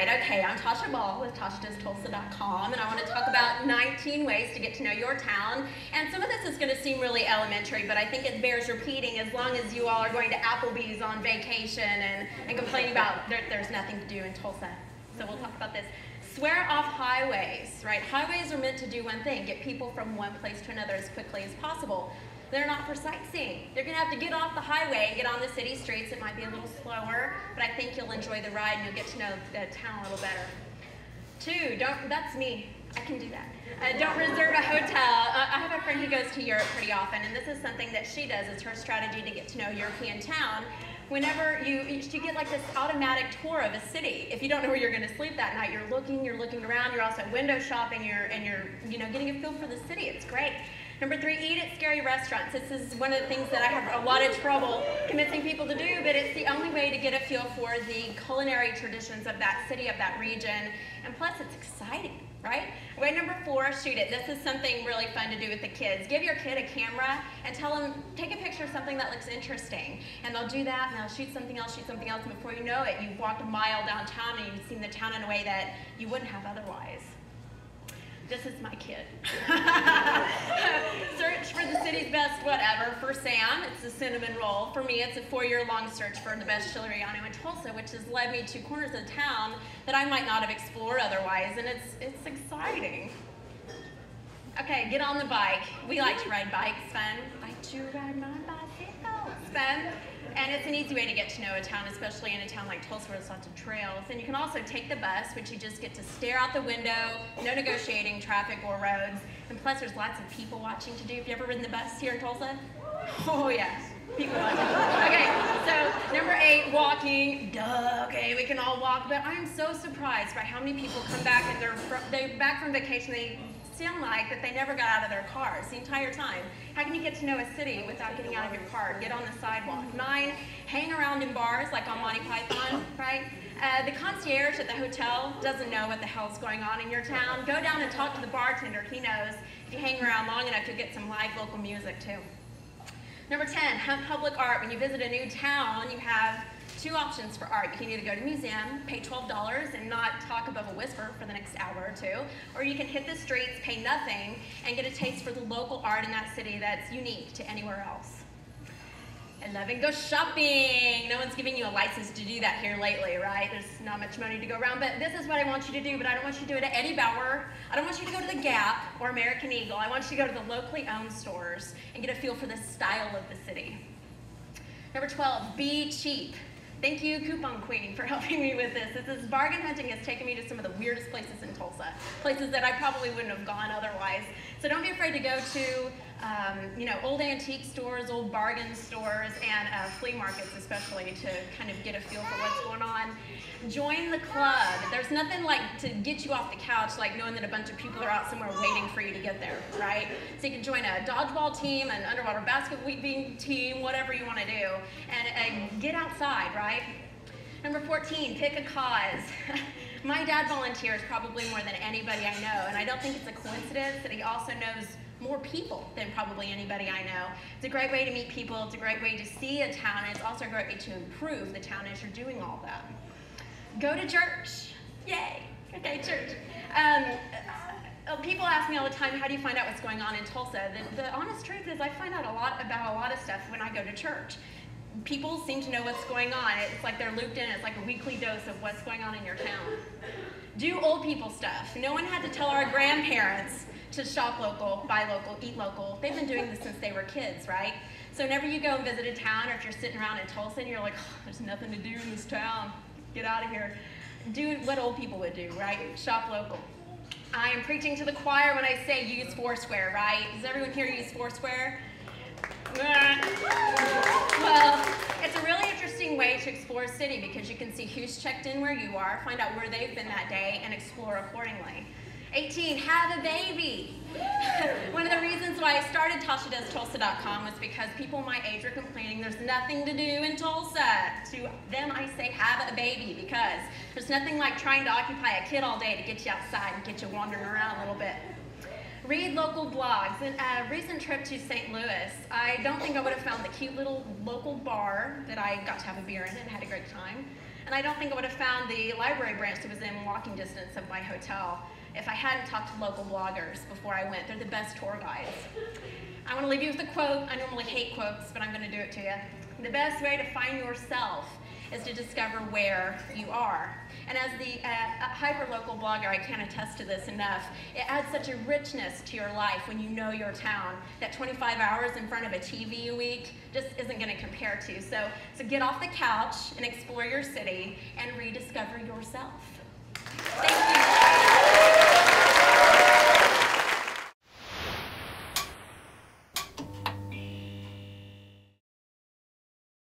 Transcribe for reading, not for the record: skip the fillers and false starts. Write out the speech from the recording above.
tonight. Okay, I'm Tasha Ball with TashaDoesTulsa.com, and I want to talk about 19 ways to get to know your town. And some of this is going to seem really elementary, but I think it bears repeating as long as you all are going to Applebee's on vacation and complaining about there's nothing to do in Tulsa. So we'll talk about this. Swear off highways, right? Highways are meant to do one thing, get people from one place to another as quickly as possible. They're not for sightseeing. They're gonna have to get off the highway and get on the city streets. It might be a little slower, but I think you'll enjoy the ride and you'll get to know the town a little better. 2, that's me. I can do that. Don't reserve a hotel. I have a friend who goes to Europe pretty often, and this is something that she does. It's her strategy to get to know a European town. Whenever you get like this automatic tour of a city. If you don't know where you're gonna sleep that night, you're looking around, you're also window shopping, you're getting a feel for the city. It's great. Number 3, eat at scary restaurants. This is one of the things that I have a lot of trouble convincing people to do, but it's the only way to get a feel for the culinary traditions of that city, of that region, and plus it's exciting, right? Way number 4, shoot it. This is something really fun to do with the kids. Give your kid a camera and tell them, take a picture of something that looks interesting. And they'll do that, and they'll shoot something else, and before you know it, you've walked a mile downtown and you've seen the town in a way that you wouldn't have otherwise. This is my kid. Search for the city's best whatever. For Sam, it's the cinnamon roll. For me, it's a 4-year-long search for the best chileriano in Tulsa, which has led me to corners of town that I might not have explored otherwise, and it's exciting. Okay, get on the bike. We like to ride bikes, fun. I like to ride my bicycle, it's fun. And it's an easy way to get to know a town, especially in a town like Tulsa where there's lots of trails. And you can also take the bus, which you just get to stare out the window, no negotiating traffic or roads. And plus there's lots of people watching to do. Have you ever ridden the bus here in Tulsa? Oh yes, people watching. Okay, so number 8, walking. Duh, okay, we can all walk, but I'm so surprised by how many people come back and they're back from vacation, they sound like that they never got out of their cars the entire time. How can you get to know a city without getting out of your car? Get on the sidewalk. 9, hang around in bars like on Monty Python, right? The concierge at the hotel doesn't know what the hell's going on in your town. Go down and talk to the bartender. He knows. If you hang around long enough, you'll get some live local music too. Number 10, hunt public art. When you visit a new town, you have 2 options for art. You can either go to a museum, pay $12 and not talk above a whisper for the next hour or 2, or you can hit the streets, pay nothing, and get a taste for the local art in that city that's unique to anywhere else. 11, go shopping. No one's giving you a license to do that here lately, right? There's not much money to go around, but this is what I want you to do, but I don't want you to do it at Eddie Bauer. I don't want you to go to the Gap or American Eagle. I want you to go to the locally owned stores and get a feel for the style of the city. Number 12, be cheap. Thank you, Coupon Queen, for helping me with this. This bargain hunting has taken me to some of the weirdest places in Tulsa, places that I probably wouldn't have gone otherwise. So don't be afraid to go to old antique stores, old bargain stores, and flea markets especially to kind of get a feel for what's going on. Join the club. There's nothing like to get you off the couch like knowing that a bunch of people are out somewhere waiting for you to get there, right? So you can join a dodgeball team, an underwater basketball team, whatever you want to do, and get outside, right? Number 14, pick a cause. My dad volunteers probably more than anybody I know, and I don't think it's a coincidence that he also knows more people than probably anybody I know. It's a great way to meet people, it's a great way to see a town, and it's also a great way to improve the town as you're doing all that. Go to church. Yay. Okay, church. People ask me all the time, how do you find out what's going on in Tulsa? The honest truth is I find out about a lot of stuff when I go to church. People seem to know what's going on. It's like they're looped in. It's like a weekly dose of what's going on in your town. Do old people stuff. No one had to tell our grandparents to shop local, buy local, eat local. They've been doing this since they were kids, right? So whenever you go and visit a town, or if you're sitting around in Tulsa and you're like, oh, there's nothing to do in this town, get out of here. Do what old people would do, right? Shop local. I am preaching to the choir when I say use Foursquare, right? Does everyone here use Foursquare? Well, it's a really interesting way to explore a city because you can see who's checked in where you are, find out where they've been that day, and explore accordingly. 18, have a baby. One of the reasons why I started TashaDoesTulsa.com was because people my age were complaining there's nothing to do in Tulsa. To them I say have a baby because there's nothing like trying to occupy a kid all day to get you outside and get you wandering around a little bit. Read local blogs. In a recent trip to St. Louis, I don't think I would have found the cute little local bar that I got to have a beer in and had a great time. And I don't think I would have found the library branch that was in walking distance of my hotel if I hadn't talked to local bloggers before I went. They're the best tour guides. I want to leave you with a quote. I normally hate quotes, but I'm going to do it to you. The best way to find yourself is to discover where you are. And as the hyper-local blogger, I can't attest to this enough. It adds such a richness to your life when you know your town that 25 hours in front of a TV a week just isn't going to compare to. So get off the couch and explore your city and rediscover yourself. Thank you.